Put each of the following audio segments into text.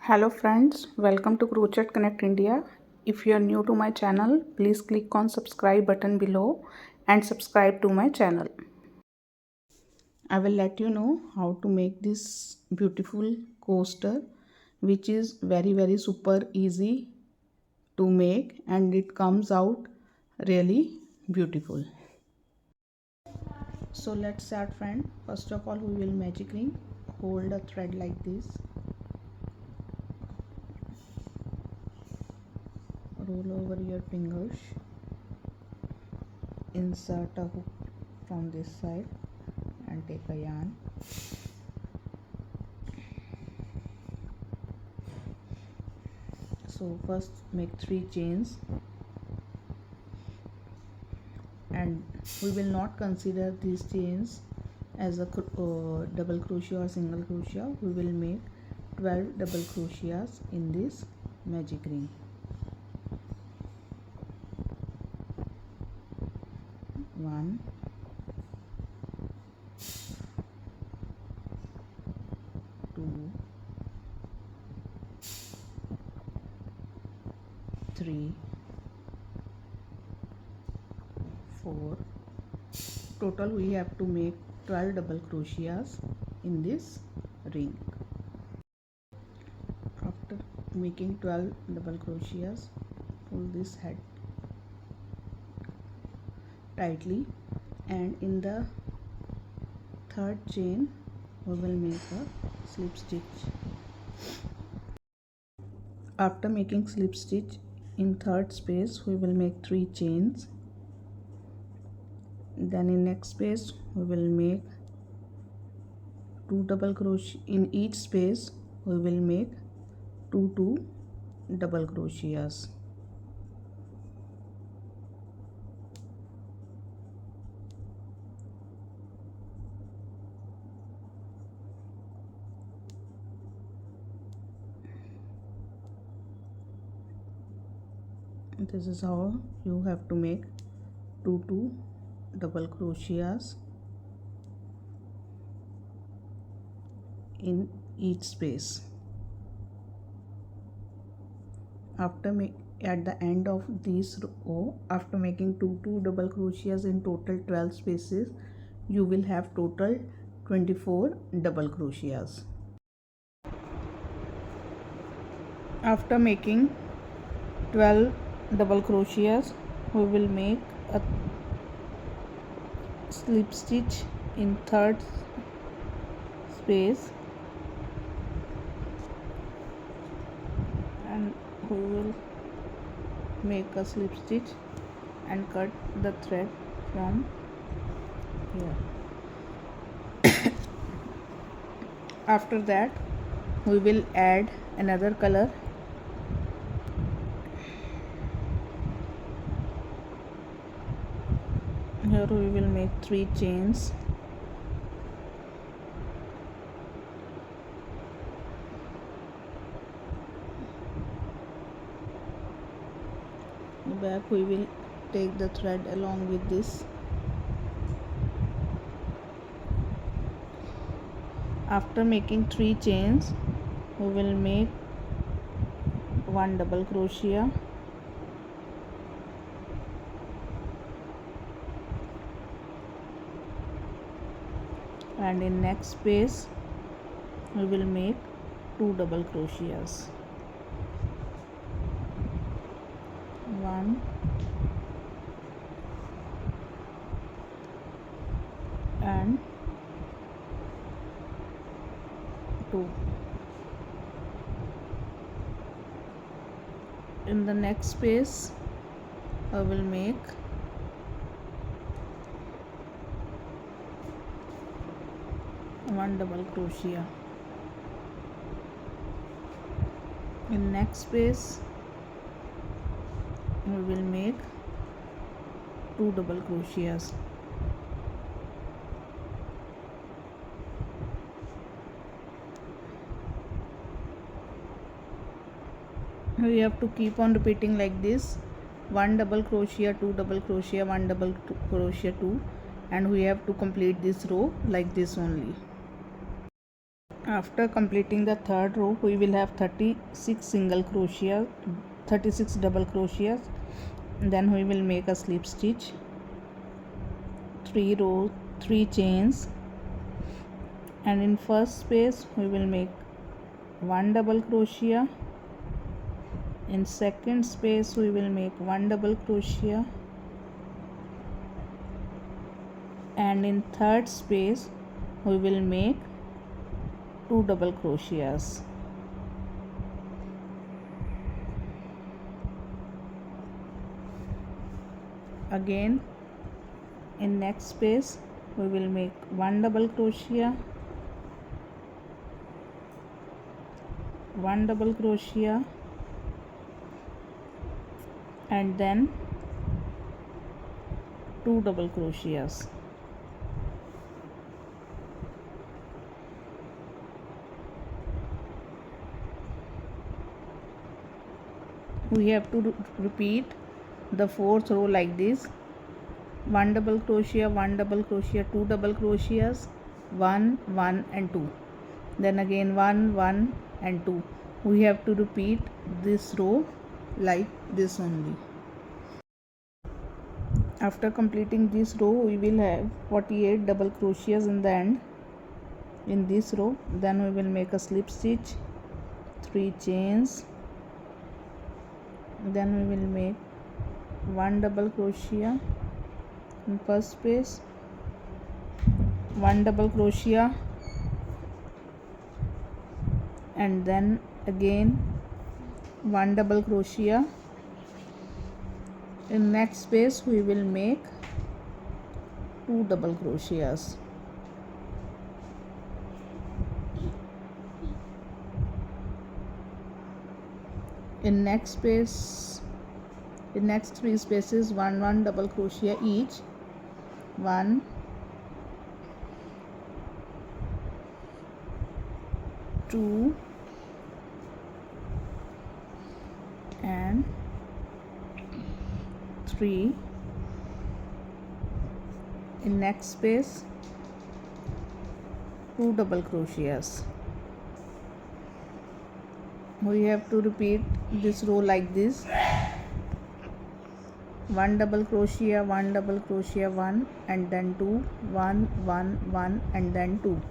Hello friends, welcome to Crochet Connect India. If you are new to my channel, please click on subscribe button below and subscribe to my channel. I will let you know how to make this beautiful coaster, which is very super easy to make and it comes out really beautiful. So let's start friend. First of all, we will magic ring. Hold a thread like this. Roll over your fingers, insert a hook from this side and take a yarn. So first make 3 chains, and we will not consider these chains as a double crochet or single crochet. We will make 12 double crochets in this magic ring. 1, 2, 3, 4. Total we have to make 12 double crochets in this ring. After making 12 double crochets, pull this head tightly, and in the third chain we will make a slip stitch. After making slip stitch in third space, we will make 3 chains. Then in next space we will make 2 double crochet. In each space we will make 2 double crochets. This is how you have to make 2 double crochets in each space. At the end of this row, after making 2 double crochets in total 12 spaces, you will have total 24 double crochets. After making 12 double crochets, we will make a slip stitch in third space, and we will make a slip stitch and cut the thread from here. After that we will add another color. Here we will make 3 chains. In the back we will take the thread along with this. After making 3 chains, we will make 1 double crochet, and in next space we will make 2 double crochets. 1 and 2. In the next space I will make 1 double crochet. In next space we will make 2 double crochets. We have to keep on repeating like this: 1 double crochet, 2 double crochet, 1 double crochet, 2, and we have to complete this row like this only. After completing the third row, we will have 36 single crochet, 36 double crochets. Then we will make a slip stitch, 3 rows, 3 chains, and in first space we will make 1 double crochet. In second space we will make 1 double crochet, and in third space we will make 2 double crochets. Again in next space we will make 1 double crochet, 1 double crochet, and then 2 double crochets. We have to repeat the fourth row like this: 1 double crochet, 1 double crochet, 2 double crochets, 1 1 and 2, then again 1 1 and 2. We have to repeat this row like this only. After completing this row we will have 48 double crochets in the end in this row. Then we will make a slip stitch, 3 chains, then we will make 1 double crochet in first space, 1 double crochet, and then again 1 double crochet. In next space we will make 2 double crochets. In next space, in next 3 spaces, 1 1 double crochet each, 1, 2, and 3. In next space 2 double crochets. We have to repeat this row like this: 1 double crochet, 1 double crochet, 1, and then 2, 1 1 1, and then 2.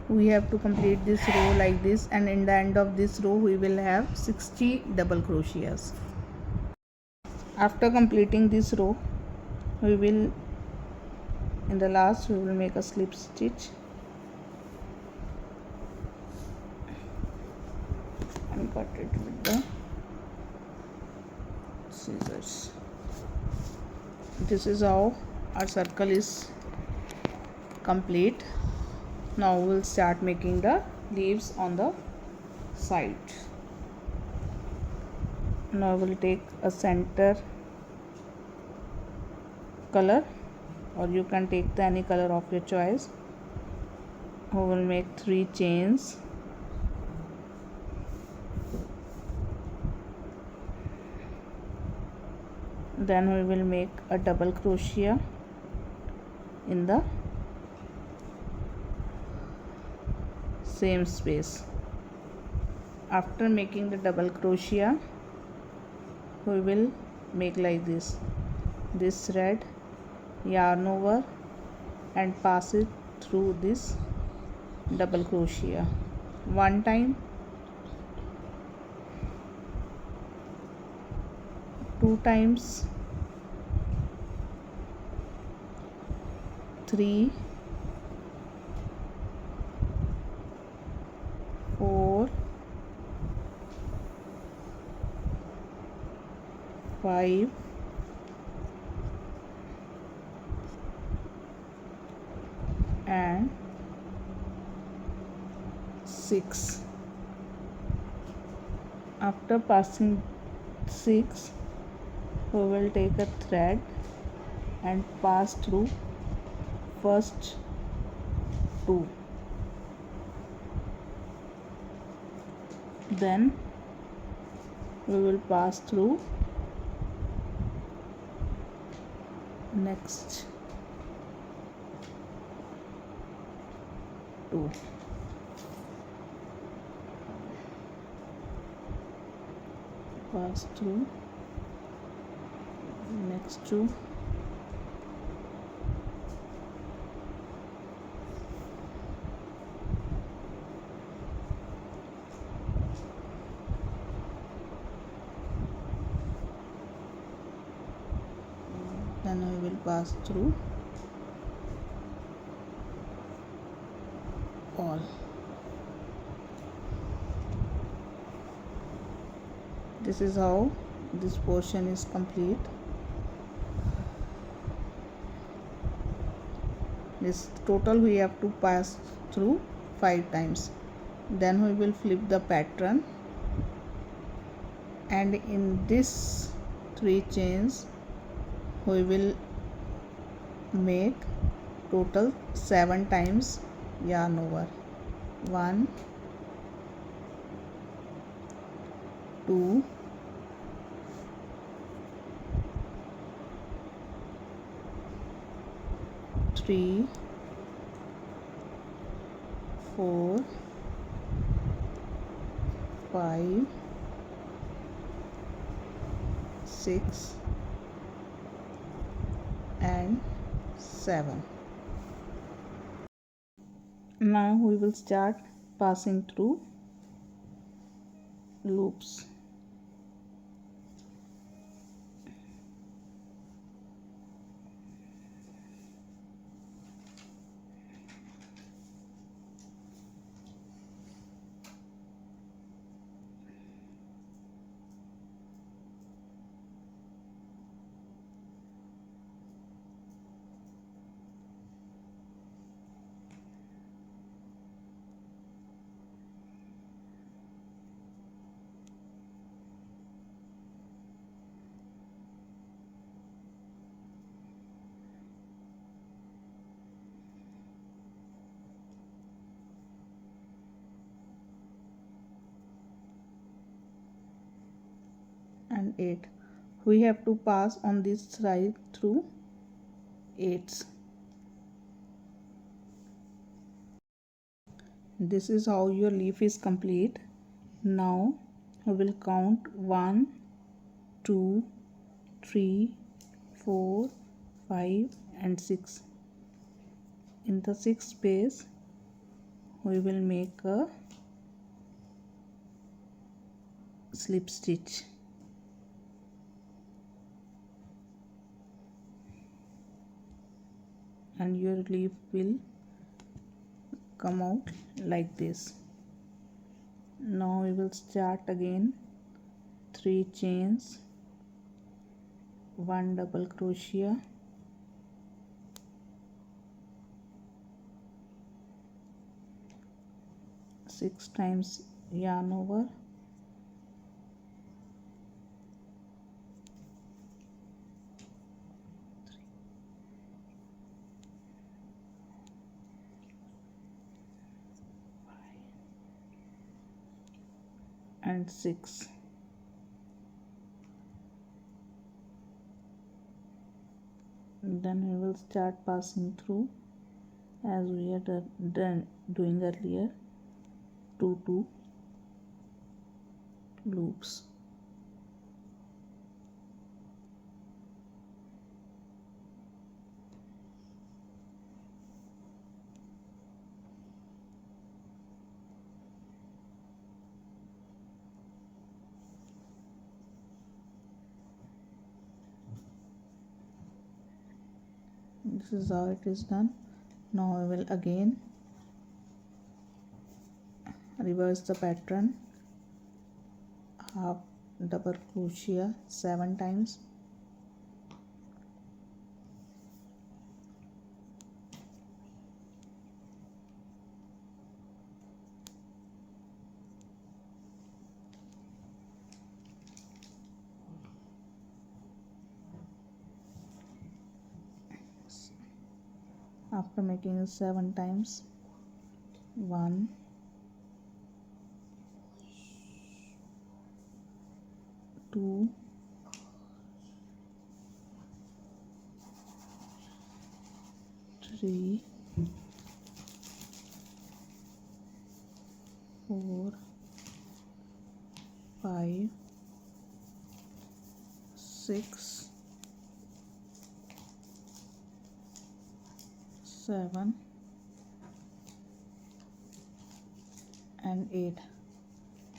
We have to complete this row like this, and in the end of this row we will have 60 double crochets. After completing this row we will, in the last we will make a slip stitch and cut it with the scissors. This is how our circle is complete. Now we will start making the leaves on the side. Now we will take a center color, or you can take any color of your choice. We will make 3 chains, then we will make a double crochet in the same space. After making the double crochet we will make like this thread, yarn over and pass it through this double crochet 1 time, 2 times, 3, 4, 5, and 6. After passing 6 we will take a thread and pass through first 2, then we will pass through next 2. pass through next two, then we will pass through all. This is how this portion is complete. This total we have to pass through 5 times. Then we will flip the pattern, and in this 3 chains we will make total 7 times yarn over. 1 2 3 4 5 6 and 7. Now we will start passing through loops. And 8. We have to pass on this side through 8s. This is how your leaf is complete. Now we will count 1 2 3 4 5 and 6. In the 6th space we will make a slip stitch. And your leaf will come out like this. Now we will start again 3 chains, 1 double crochet, 6 times yarn over, and 6. Then we will start passing through as we had done doing earlier, 2 loops. This is how it is done. Now I will again reverse the pattern, half double crochet 7 times, after making it 7 times, 1 2 3 4 5 6 7 and 8.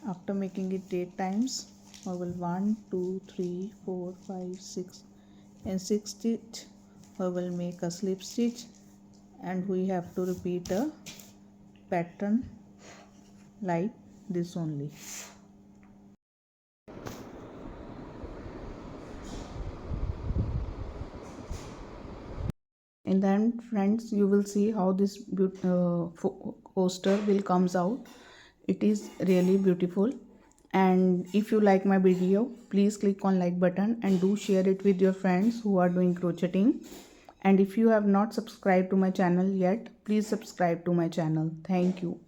After making it 8 times, I will 1 2 3 4 5 6 and 6 stitch. I will make a slip stitch, and we have to repeat a pattern like this only. In the end, friends, you will see how this coaster will comes out. It is really beautiful. And if you like my video, please click on like button and do share it with your friends who are doing crocheting. And if you have not subscribed to my channel yet, please subscribe to my channel. Thank you.